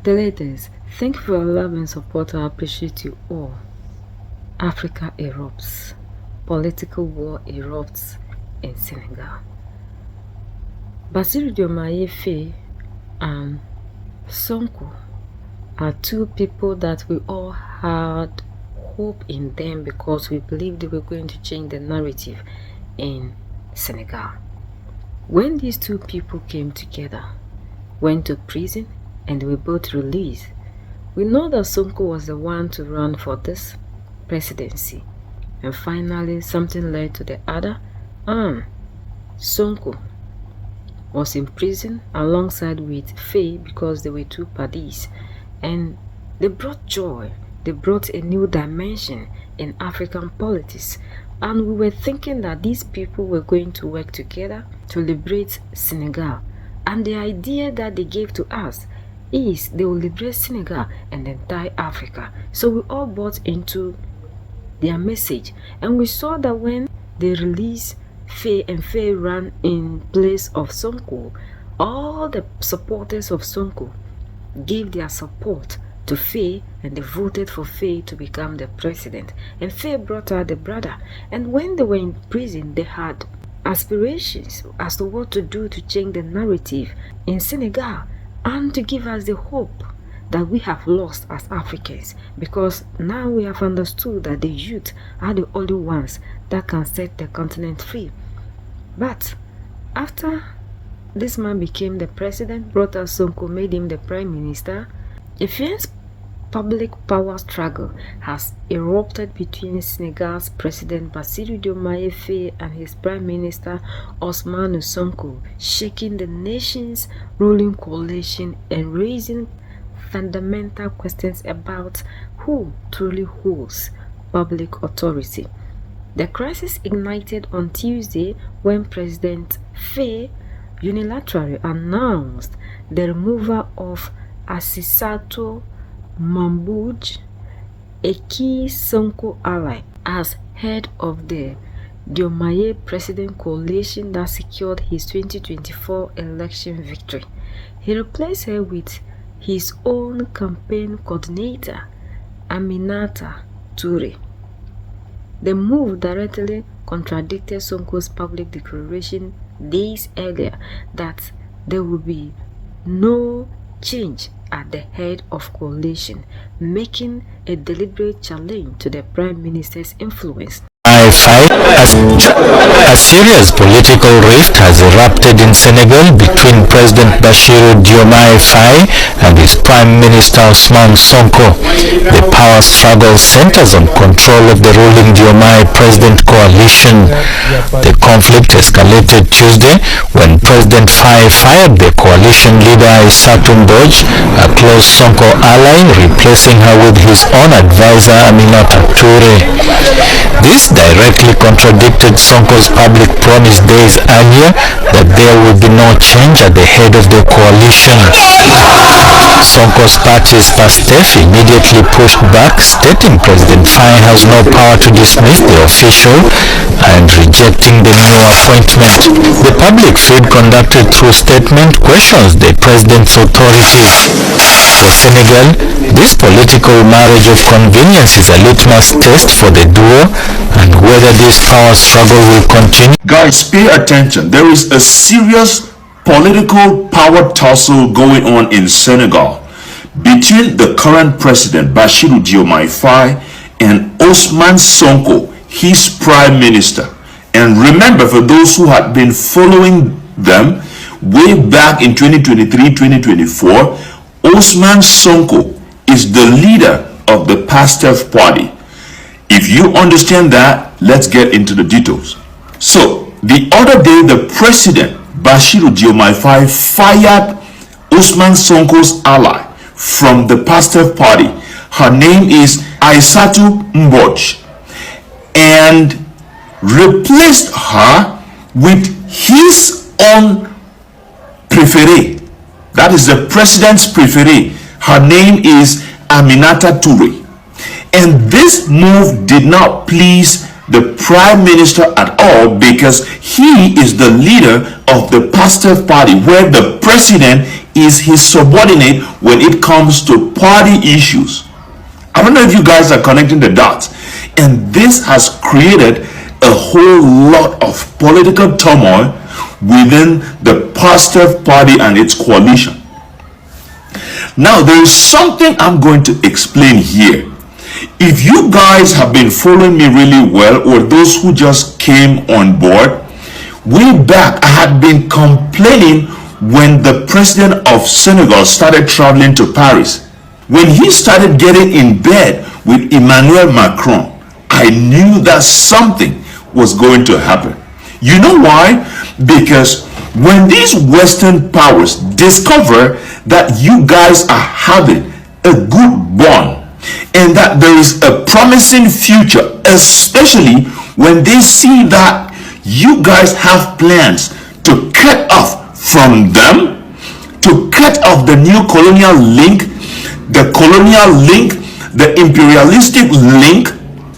The latest. Thank you for your love and support. I appreciate you all. Africa erupts. Political war erupts in Senegal. Diomaye Faye and Sonko are two people that we all had hope in them because we believed they were going to change the narrative in Senegal. When these two people came together, went to prison, and they were both released, we know that Sonko was the one to run for this presidency. And finally, something led to the other, and Sonko was in prison alongside with Faye because they were two parties. And they brought joy, they brought a new dimension in African politics. And we were thinking that these people were going to work together to liberate Senegal. And the idea that they gave to us is they will liberate Senegal and the entire Africa. So we all bought into their message. And we saw that when they released Faye and Faye ran in place of Sonko, all the supporters of Sonko gave their support to Faye and they voted for Faye to become the president. And Faye brought out the brother. And when they were in prison, they had aspirations as to what to do to change the narrative in Senegal and to give us the hope that we have lost as Africans, because now we have understood that the youth are the only ones that can set the continent free. But after this man became the president, brought us Sonko, made him the prime minister, a fierce public power struggle has erupted between Senegal's President Diomaye Faye and his Prime Minister Ousmane Sonko, shaking the nation's ruling coalition and raising fundamental questions about who truly holds public authority. The crisis ignited on Tuesday when President Faye unilaterally announced the removal of Asisato Mambuj, a key Sonko ally, as head of the Diomaye President Coalition that secured his 2024 election victory. He replaced her with his own campaign coordinator, Aminata Toure. The move directly contradicted Sonko's public declaration days earlier that there will be no change at the head of coalition, making a deliberate challenge to the Prime Minister's influence. A serious political rift has erupted in Senegal between President Diomaye Faye and his Prime Minister Ousmane Sonko. The power struggle centers on control of the ruling Diomaye President coalition. The conflict escalated Tuesday when President Faye fired the coalition leader Aïssatou Mbodj, a close Sonko ally, replacing her with his own advisor Aminata Toure. This directly contradicted Sonko's public promise days earlier that there will be no change at the head of the coalition. Sonko's party's PASTEF immediately pushed back, stating President Faye has no power to dismiss the official and rejecting the new appointment. The public feed conducted through statement questions the president's authority. For Senegal, this political marriage of convenience is a litmus test for the duo and whether this power struggle will continue. Guys, pay attention. There is a serious political power tussle going on in Senegal between the current president Diomaye Faye and Ousmane Sonko, his prime minister. And remember, for those who had been following them way back in 2023-2024, Ousmane Sonko is the leader of the PASTEF party. If you understand that, let's get into the details. So, the other day, the president, Diomaye Faye, fired Ousmane Sonko's ally from the PASTEF party. Her name is Aïssatou Mbodj, and replaced her with his own préféré. That is the president's préféré. Her name is Aminata Toure. And this move did not please the prime minister at all, because he is the leader of the PASTEF party, where the president is his subordinate when it comes to party issues. I don't know if you guys are connecting the dots. And this has created a whole lot of political turmoil within the Pastef party and its coalition. Now, there is something I'm going to explain here. If you guys have been following me really well, or those who just came on board, way back I had been complaining when the president of Senegal started traveling to Paris. When he started getting in bed with Emmanuel Macron, I knew that something was going to happen. You know why? Because when these Western powers discover that you guys are having a good bond and that there is a promising future, especially when they see that you guys have plans to cut off from them, to cut off the new colonial link, the imperialistic link,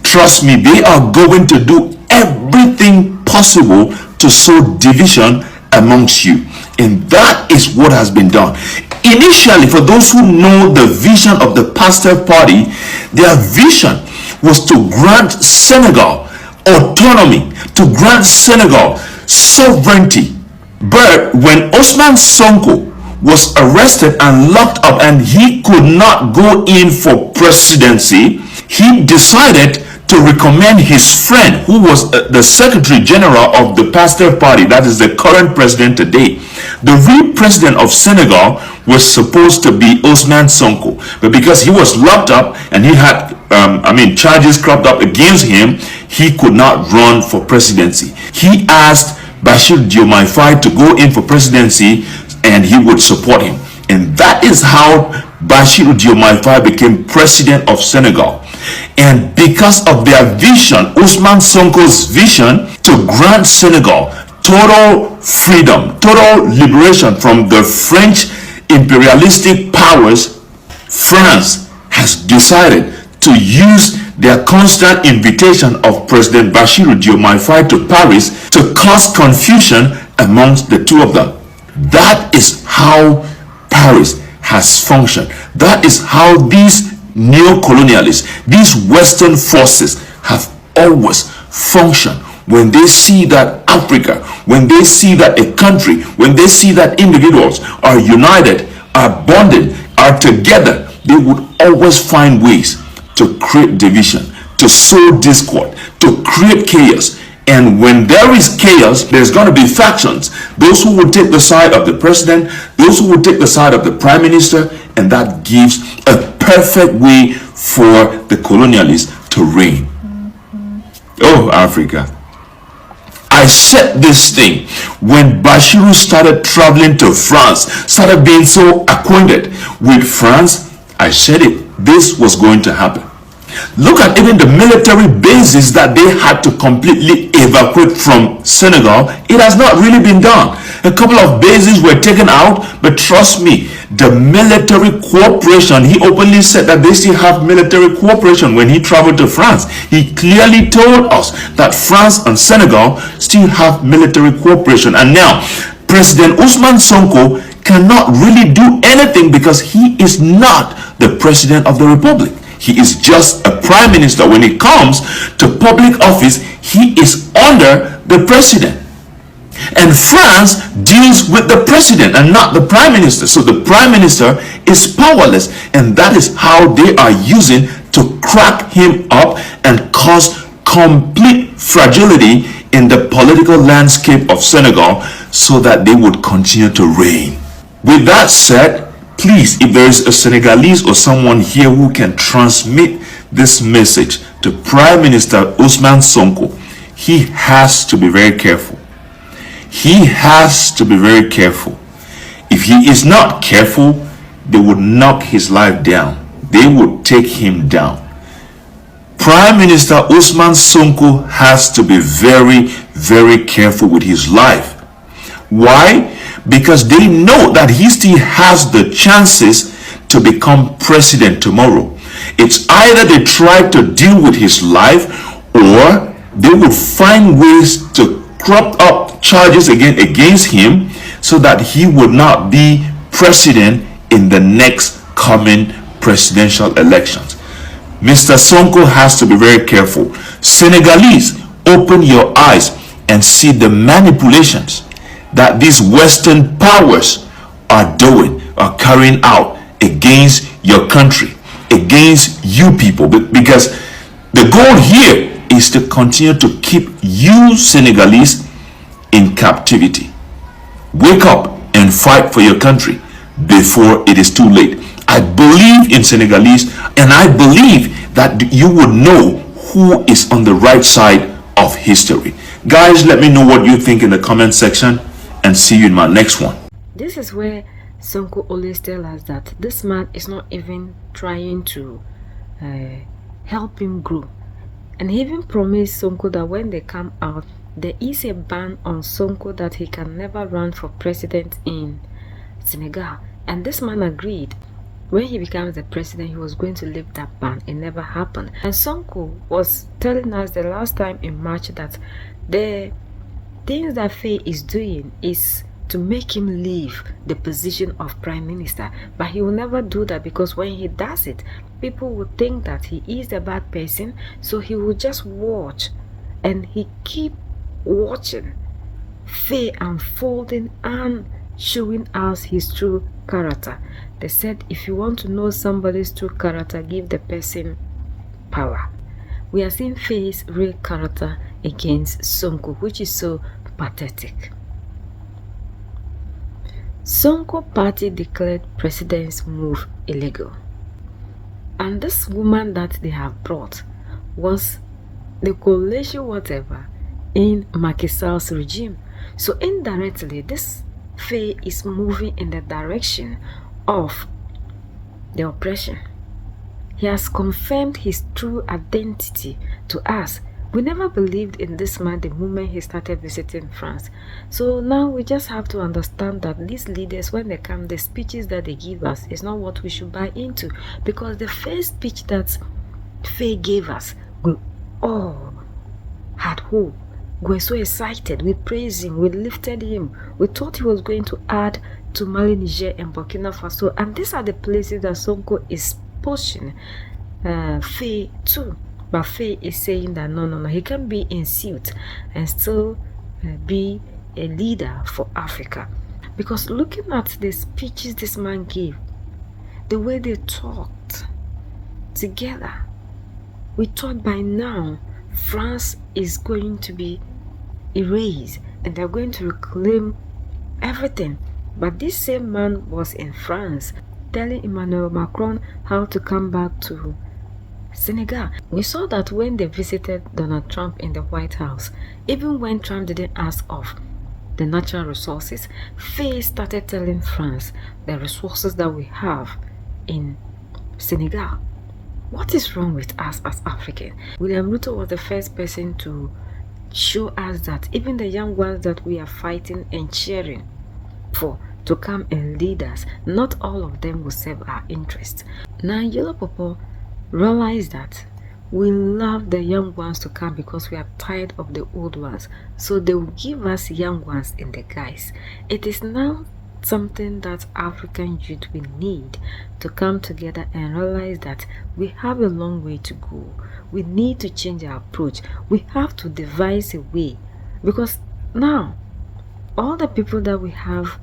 trust me, they are going to do everything possible to sow division amongst you. And that is what has been done. Initially, for those who know the vision of the Pastef party, their vision was to grant Senegal autonomy, to grant Senegal sovereignty. But when Ousmane Sonko was arrested and locked up and he could not go in for presidency, he decided to recommend his friend, who was the Secretary General of the Pastef party, that is the current president today. The real president of Senegal was supposed to be Ousmane Sonko, but because he was locked up and he had charges cropped up against him, he could not run for presidency. He asked Bassirou Diomaye Faye to go in for presidency and he would support him. And that is how Bassirou Diomaye Faye became president of Senegal. And because of their vision, Ousmane Sonko's vision to grant Senegal total freedom, total liberation from the French imperialistic powers, France has decided to use their constant invitation of President Bassirou Diomaye Faye to Paris to cause confusion amongst the two of them. That is how Paris has functioned. That is how these neo-colonialists, these Western forces have always functioned. When they see that Africa, when they see that a country, when they see that individuals are united, are bonded, are together, they would always find ways to create division, to sow discord, to create chaos. And when there is chaos, there's going to be factions. Those who will take the side of the president, those who will take the side of the prime minister, and that gives a perfect way for the colonialists to reign. Oh, Africa. I said this thing when Bassirou started traveling to France, started being so acquainted with France. I said it. This was going to happen. Look at even the military bases that they had to completely evacuate from Senegal. It has not really been done. A couple of bases were taken out, but trust me, the military cooperation, he openly said that they still have military cooperation when he traveled to France. He clearly told us that France and Senegal still have military cooperation. And now, President Ousmane Sonko cannot really do anything because he is not the president of the republic. He is just a prime minister. When it comes to public office, he is under the president. And France deals with the president and not the prime minister. So the prime minister is powerless. And that is how they are using to crack him up and cause complete fragility in the political landscape of Senegal so that they would continue to reign. With that said, please, if there is a Senegalese or someone here who can transmit this message to Prime Minister Ousmane Sonko, he has to be very careful. He has to be very careful. If he is not careful, they would knock his life down. They would take him down. Prime Minister Ousmane Sonko has to be very, very careful with his life. Why? Because they know that he still has the chances to become president tomorrow. It's either they try to deal with his life or they will find ways to crop up charges again against him so that he would not be president in the next coming presidential elections. Mr. Sonko has to be very careful. Senegalese, open your eyes and see the manipulations that these Western powers are doing, are carrying out against your country, against you people. Because the goal here is to continue to keep you Senegalese in captivity. Wake up and fight for your country before it is too late. I believe in Senegalese, and I believe that you would know who is on the right side of history. Guys, let me know what you think in the comment section, and see you in my next one. This is where Sonko always tells us that this man is not even trying to help him grow. And he even promised Sonko that when they come out, there is a ban on Sonko, that he can never run for president in Senegal. And this man agreed. When he becomes the president, he was going to lift that ban. It never happened. And Sonko was telling us the last time in March that the things that Faye is doing is to make him leave the position of prime minister. But he will never do that, because when he does it, people will think that he is a bad person. So he will just watch, and he keep watching Faye unfolding and showing us his true character. They said if you want to know somebody's true character, give the person power. We are seeing Faye's real character against Sonko, which is so pathetic. Sonko party declared president's move illegal. And this woman that they have brought was the coalition whatever in Macky Sall's regime. So indirectly, this Faye is moving in the direction of the oppression. He has confirmed his true identity to us. We never believed in this man the moment he started visiting France. So now we just have to understand that these leaders, when they come, the speeches that they give us is not what we should buy into. Because the first speech that Faye gave us, we all had hope. We were so excited. We praised him. We lifted him. We thought he was going to add to Mali, Niger, and Burkina Faso. And these are the places that Sonko is pushing Faye to. But Faye is saying that no, he can be in suit and still be a leader for Africa. Because looking at the speeches this man gave, the way they talked together, we thought by now France is going to be erased and they're going to reclaim everything. But this same man was in France telling Emmanuel Macron how to come back to Senegal. We saw that when they visited Donald Trump in the White House, even when Trump didn't ask of the natural resources, Faye started telling France the resources that we have in Senegal. What is wrong with us as Africans? William Ruto was the first person to show us that even the young ones that we are fighting and cheering for to come and lead us, not all of them will serve our interests. Now Yellow Popo realized that we love the young ones to come because we are tired of the old ones. So they will give us young ones in the guise. It is now something that African youth will need to come together and realize that we have a long way to go. We need to change our approach. We have to devise a way, because now all the people that we have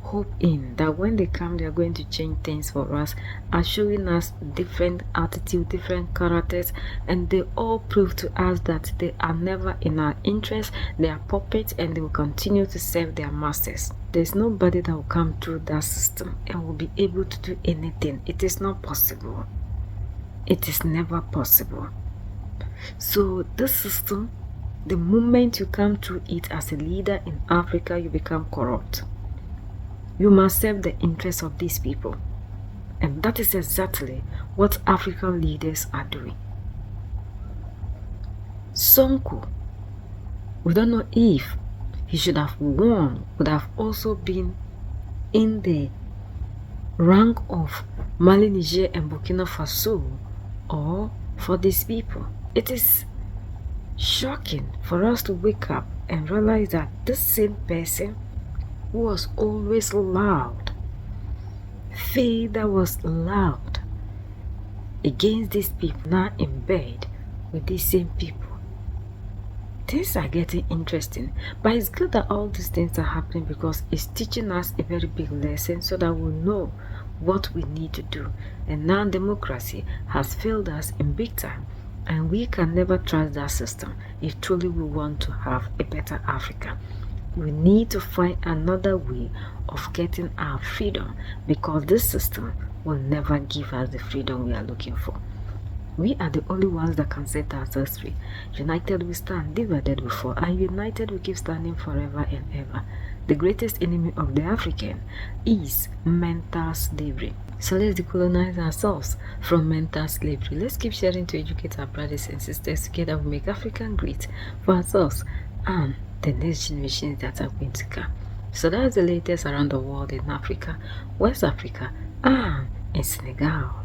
hope in that when they come they are going to change things for us are showing us different attitude, different characters, and they all prove to us that they are never in our interest. They are puppets and they will continue to serve their masters. There's nobody that will come through that system and will be able to do anything. It is not possible. It is never possible. So this system, the moment you come through it as a leader in Africa, you become corrupt. You must serve the interests of these people. And that is exactly what African leaders are doing. Sonko, we don't know if he should have won, would have also been in the rank of Mali, Niger, and Burkina Faso, or for these people. It is shocking for us to wake up and realize that this same person who was always loud, Faye that was loud against these people now in bed with these same people. Things are getting interesting, but it's good that all these things are happening because it's teaching us a very big lesson so that we'll know what we need to do. And now democracy has failed us in big time, and we can never trust that system if truly we want to have a better Africa. We need to find another way of getting our freedom because this system will never give us the freedom we are looking for. We are the only ones that can set ourselves free. United we stand, divided we fall, and united we keep standing forever and ever. The greatest enemy of the African is mental slavery. So let's decolonize ourselves from mental slavery. Let's keep sharing to educate our brothers and sisters. Together we make Africa great for ourselves and the next generations that are going to come. So that's the latest around the world in Africa, West Africa, and in Senegal.